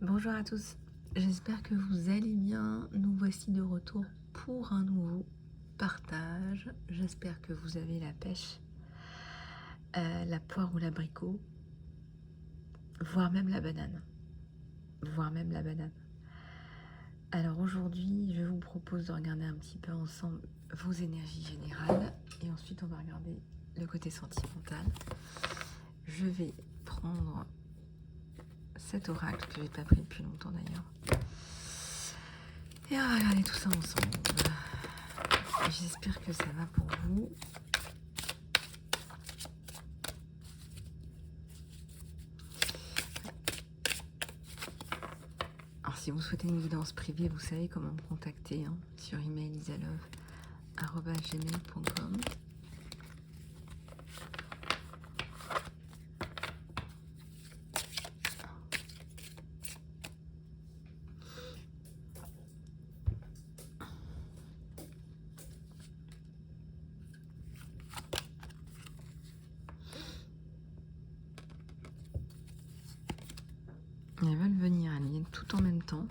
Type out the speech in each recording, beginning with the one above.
Bonjour à tous, j'espère que vous allez bien. Nous voici de retour pour un nouveau partage. J'espère que vous avez la pêche, la poire ou l'abricot, voire même la banane. Alors aujourd'hui, je vous propose de regarder un petit peu ensemble vos énergies générales et ensuite on va regarder le côté sentimental. Je vais prendre cet oracle que j'ai pas pris depuis longtemps d'ailleurs. Et on va regarder tout ça ensemble. J'espère que ça va pour vous. Alors si vous souhaitez une guidance privée, vous savez comment me contacter sur email isalove@gmail.com. Elles veulent venir, elles viennent tout en même temps.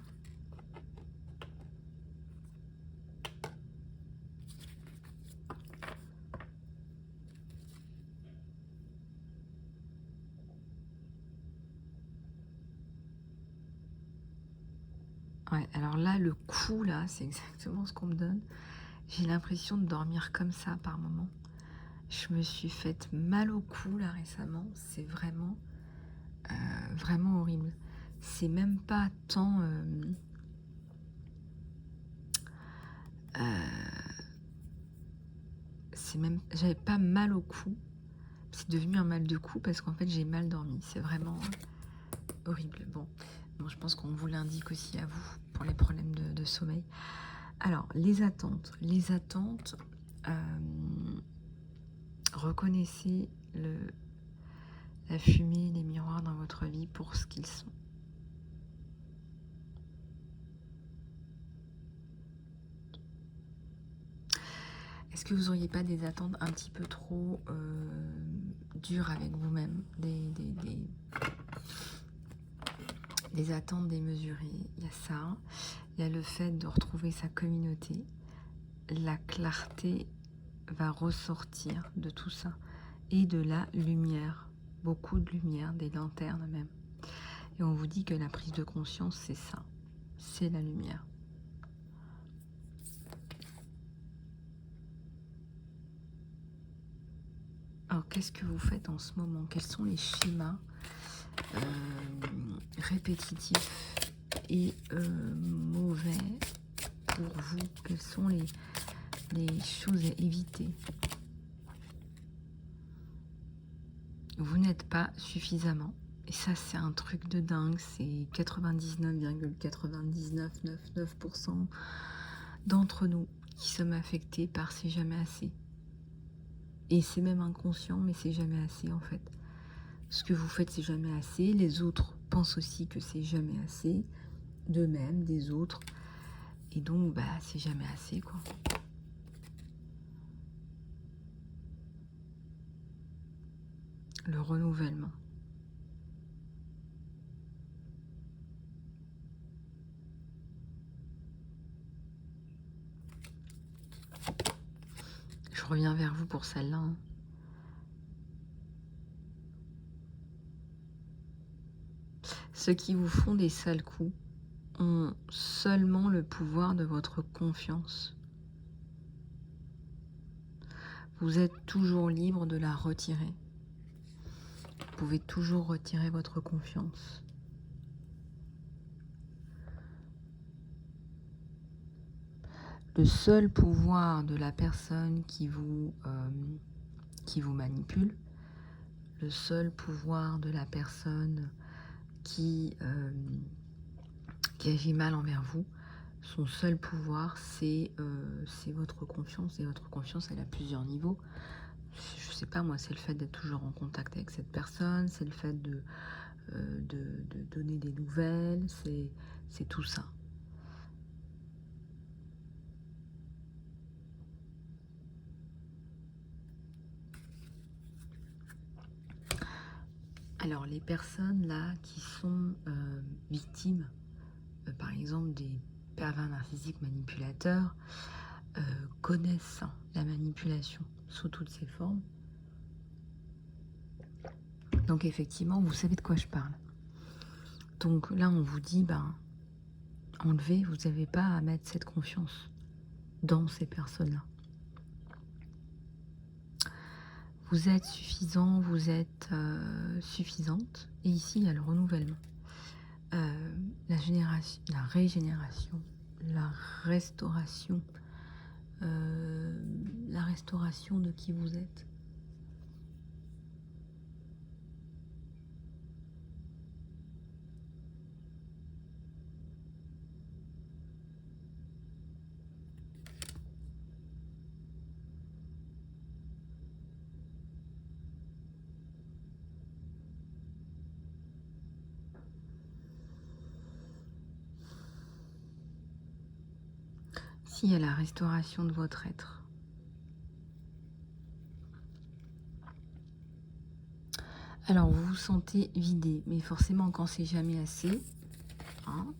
Ouais, alors là, le cou, là, c'est exactement ce qu'on me donne. J'ai l'impression de dormir comme ça par moment. Je me suis faite mal au cou, là, récemment. C'est vraiment, vraiment horrible. C'est même pas tant... j'avais pas mal au cou. C'est devenu un mal de cou parce qu'en fait, j'ai mal dormi. C'est vraiment horrible. Bon, je pense qu'on vous l'indique aussi à vous pour les problèmes de sommeil. Alors, les attentes. Reconnaissez la fumée, les miroirs dans votre vie pour ce qu'ils sont. Est-ce que vous n'auriez pas des attentes un petit peu trop dures avec vous-même, des attentes démesurées? Il y a ça, il y a le fait de retrouver sa communauté. La clarté va ressortir de tout ça et de la lumière, beaucoup de lumière, des lanternes même. Et on vous dit que la prise de conscience, c'est ça, c'est la lumière. Alors, qu'est-ce que vous faites en ce moment? Quels sont les schémas répétitifs et mauvais pour vous? Quelles sont les choses à éviter? Vous n'êtes pas suffisamment. Et ça, c'est un truc de dingue. C'est 99,9999% d'entre nous qui sommes affectés par c'est jamais assez. Et c'est même inconscient, mais c'est jamais assez en fait. Ce que vous faites, c'est jamais assez. Les autres pensent aussi que c'est jamais assez. D'eux-mêmes, des autres. Et donc, bah, c'est jamais assez, quoi. Le renouvellement. Je reviens vers vous pour celle-là. Ceux qui vous font des sales coups ont seulement le pouvoir de votre confiance. Vous êtes toujours libre de la retirer. Vous pouvez toujours retirer votre confiance. Le seul pouvoir de la personne qui vous manipule, le seul pouvoir de la personne qui agit mal envers vous, son seul pouvoir, c'est votre confiance. Et votre confiance, elle a plusieurs niveaux. Je sais pas moi, c'est le fait d'être toujours en contact avec cette personne, c'est le fait de donner des nouvelles, c'est tout ça. Alors les personnes là qui sont victimes, par exemple des pervers narcissiques manipulateurs, connaissent la manipulation sous toutes ses formes. Donc effectivement, vous savez de quoi je parle. Donc là, on vous dit, ben, enlevez, vous n'avez pas à mettre cette confiance dans ces personnes-là. Vous êtes suffisant, vous êtes suffisante. Et ici, il y a le renouvellement. La régénération, la restauration de qui vous êtes. Ici, il y a la restauration de votre être. Alors, vous vous sentez vidé, mais forcément, quand c'est jamais assez, hein,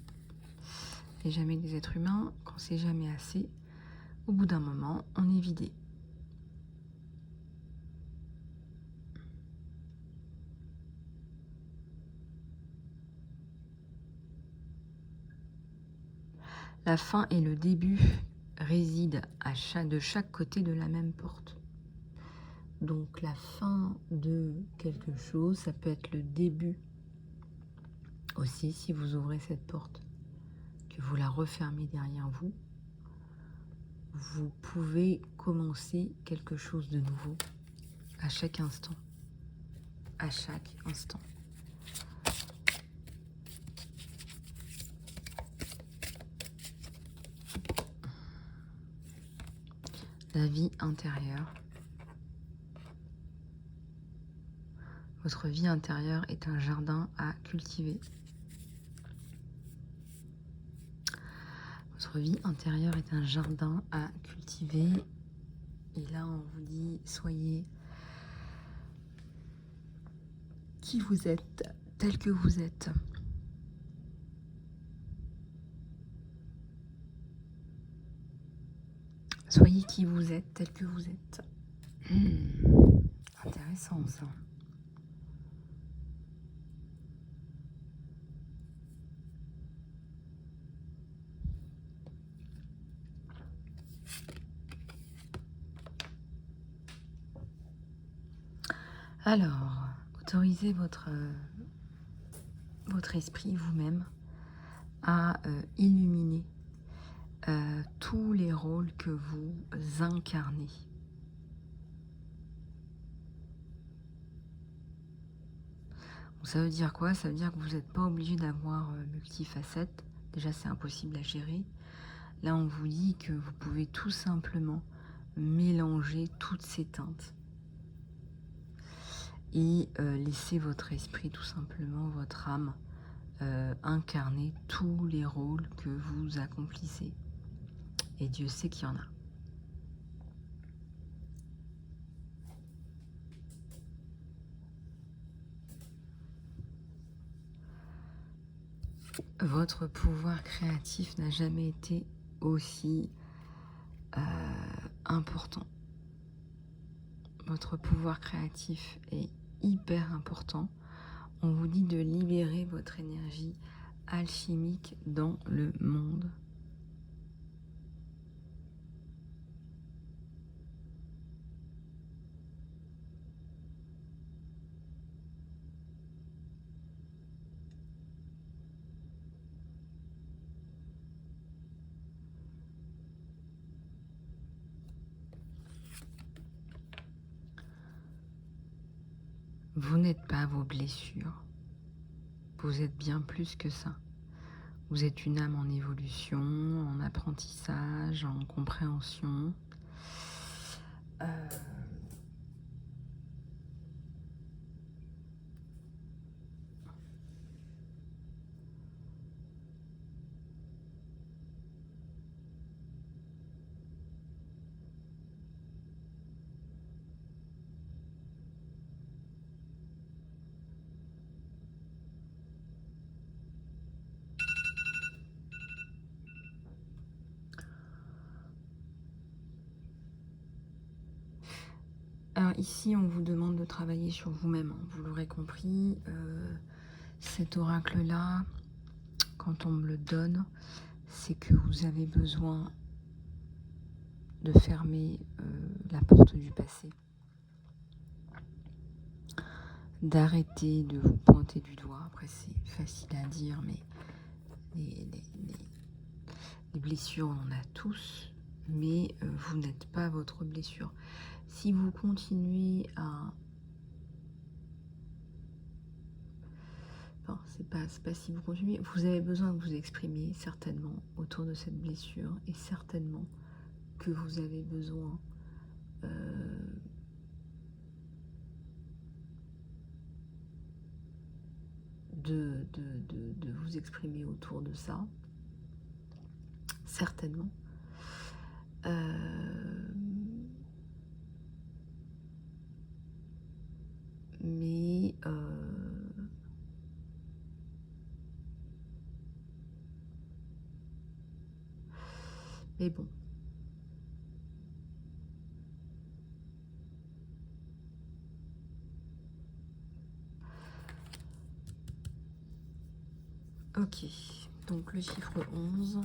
et jamais des êtres humains, quand c'est jamais assez, au bout d'un moment, on est vidé. La fin et le début résident de chaque côté de la même porte. Donc la fin de quelque chose, ça peut être le début aussi si vous ouvrez cette porte, que vous la refermez derrière vous. Vous pouvez commencer quelque chose de nouveau à chaque instant. À chaque instant. La vie intérieure. Votre vie intérieure est un jardin à cultiver. Votre vie intérieure est un jardin à cultiver. Et là, on vous dit, soyez qui vous êtes, tel que vous êtes. Soyez qui vous êtes, tel que vous êtes. Intéressant ça. Alors, autorisez votre esprit vous-même à illuminer tous les rôles que vous incarnez. Ça veut dire quoi? Ça veut dire que vous n'êtes pas obligé d'avoir multifacettes. Déjà, c'est impossible à gérer. Là, on vous dit que vous pouvez tout simplement mélanger toutes ces teintes et laisser votre esprit, tout simplement, votre âme, incarner tous les rôles que vous accomplissez. Et Dieu sait qu'il y en a. Votre pouvoir créatif n'a jamais été aussi important. Votre pouvoir créatif est hyper important. On vous dit de libérer votre énergie alchimique dans le monde. Vous n'êtes pas vos blessures. Vous êtes bien plus que ça. Vous êtes une âme en évolution, en apprentissage, en compréhension. ici, on vous demande de travailler sur vous-même. Vous l'aurez compris, cet oracle-là, quand on me le donne, c'est que vous avez besoin de fermer la porte du passé, d'arrêter de vous pointer du doigt. Après, c'est facile à dire, mais les blessures, on en a tous, mais vous n'êtes pas votre blessure. Si vous continuez à... Enfin, c'est pas si vous continuez, vous avez besoin de vous exprimer certainement autour de cette blessure, et certainement que vous avez besoin de vous exprimer autour de ça, certainement. Mais bon. Ok, donc le chiffre 11.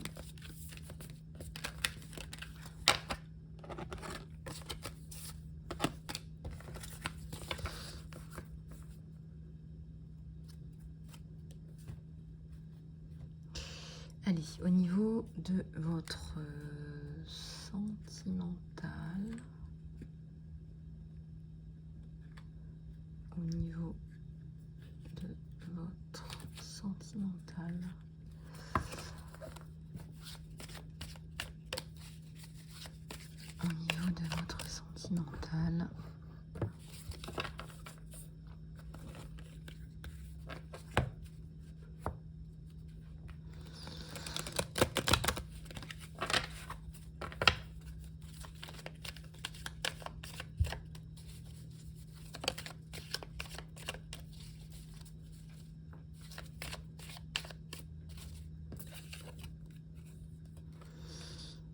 Allez, au niveau de votre sentimental, au niveau de votre sentimental, au niveau de votre sentimental,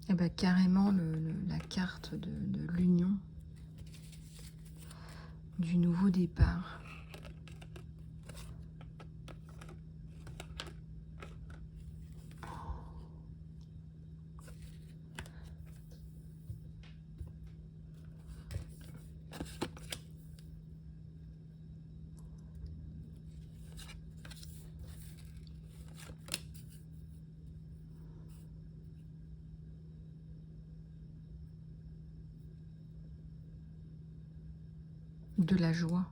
eh ben, carrément la carte de l'union, du nouveau départ. De la joie.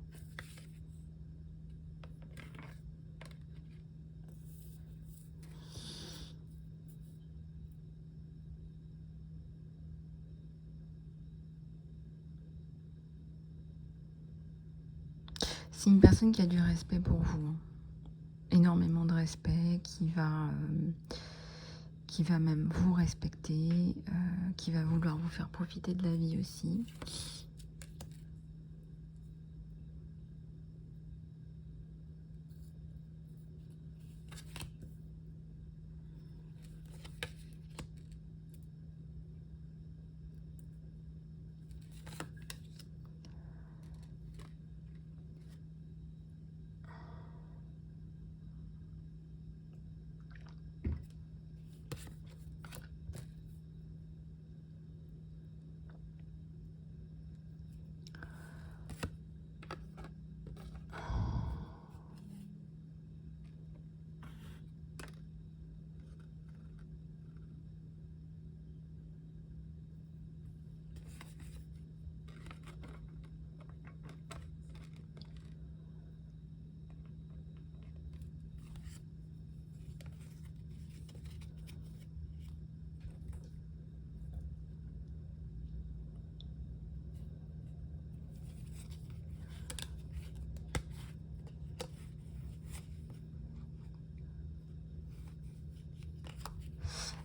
C'est une personne qui a du respect pour vous, hein. Énormément de respect, qui va même vous respecter, qui va vouloir vous faire profiter de la vie aussi.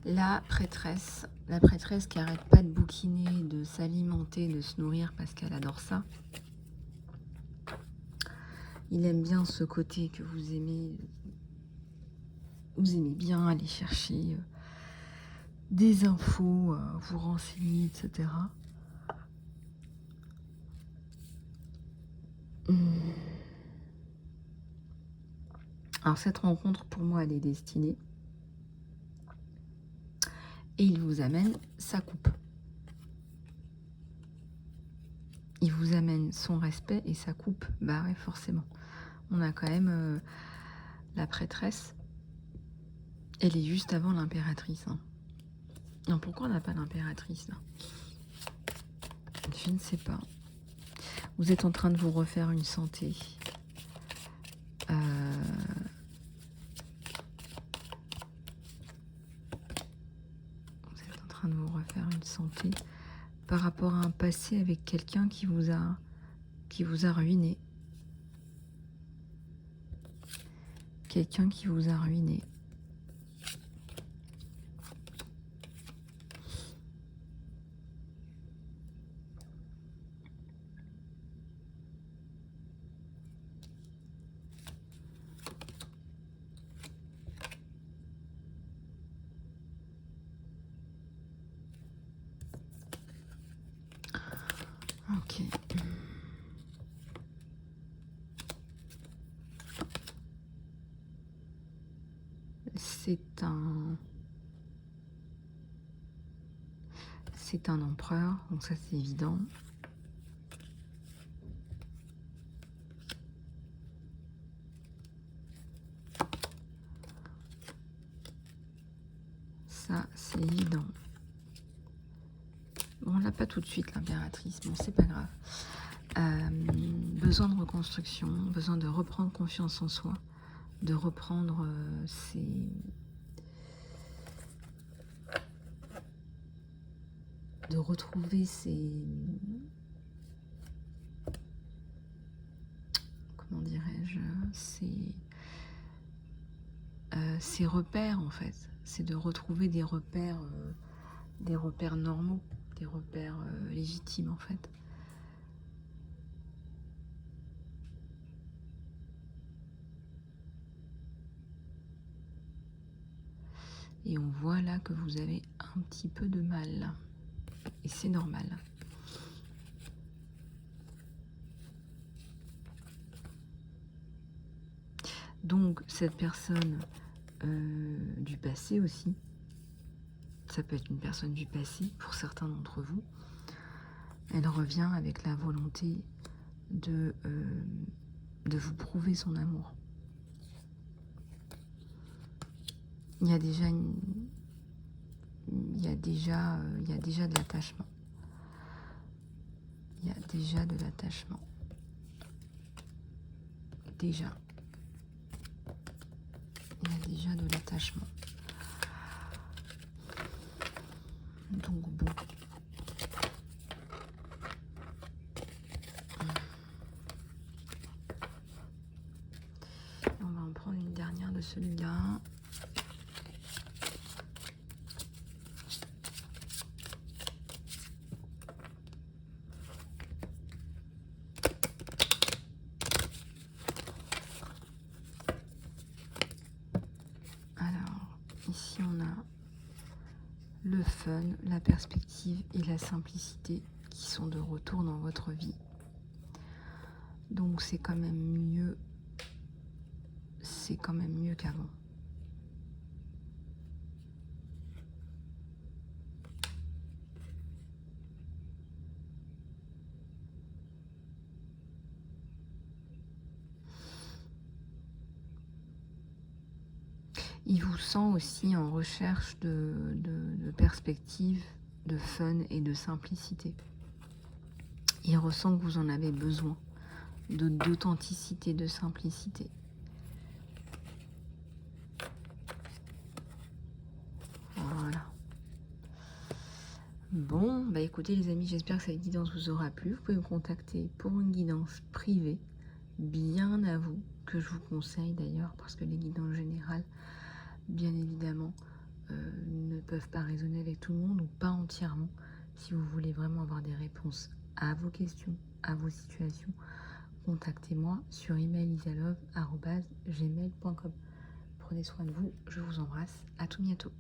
La prêtresse qui arrête pas de bouquiner, de s'alimenter, de se nourrir parce qu'elle adore ça. Il aime bien ce côté que vous aimez. Vous aimez bien aller chercher des infos, vous renseigner, etc. Mmh. Alors cette rencontre, pour moi, elle est destinée. Et il vous amène sa coupe. Il vous amène son respect et sa coupe. Bah ouais, forcément. On a quand même la prêtresse. Elle est juste avant l'impératrice. Hein. Non, pourquoi on n'a pas l'impératrice là? Je ne sais pas. Vous êtes en train de vous refaire une santé. Vous êtes en train de vous refaire une santé par rapport à un passé avec quelqu'un qui vous a ruiné. Quelqu'un qui vous a ruiné. Ok. C'est un empereur, donc ça c'est évident. Ça c'est évident. Bon, on l'a pas tout de suite l'impératrice, bon c'est pas grave. Besoin de reconstruction, besoin de reprendre confiance en soi, de reprendre de retrouver comment dirais-je, ses repères en fait. C'est de retrouver des repères normaux, des repères légitimes en fait. Et on voit là que vous avez un petit peu de mal. Et c'est normal. Donc cette personne du passé aussi, ça peut être une personne du passé pour certains d'entre vous, elle revient avec la volonté de vous prouver son amour. Il y a déjà il y a déjà de l'attachement. Il y a déjà de l'attachement. Déjà. Il y a déjà de l'attachement. Donc bon. On va en prendre une dernière de celui-là. Alors, ici on a le fun, la perspective et la simplicité qui sont de retour dans votre vie. Donc c'est quand même mieux. C'est quand même mieux qu'avant. Il vous sent aussi en recherche de perspectives, de fun et de simplicité. Il ressent que vous en avez besoin, d'authenticité, de simplicité. Voilà. Bon, bah écoutez les amis, j'espère que cette guidance vous aura plu. Vous pouvez me contacter pour une guidance privée, bien à vous, que je vous conseille d'ailleurs, parce que les guidances générales, bien évidemment, ne peuvent pas résonner avec tout le monde ou pas entièrement. Si vous voulez vraiment avoir des réponses à vos questions, à vos situations, contactez-moi sur email isalove@gmail.com. Prenez soin de vous, je vous embrasse, à tout bientôt.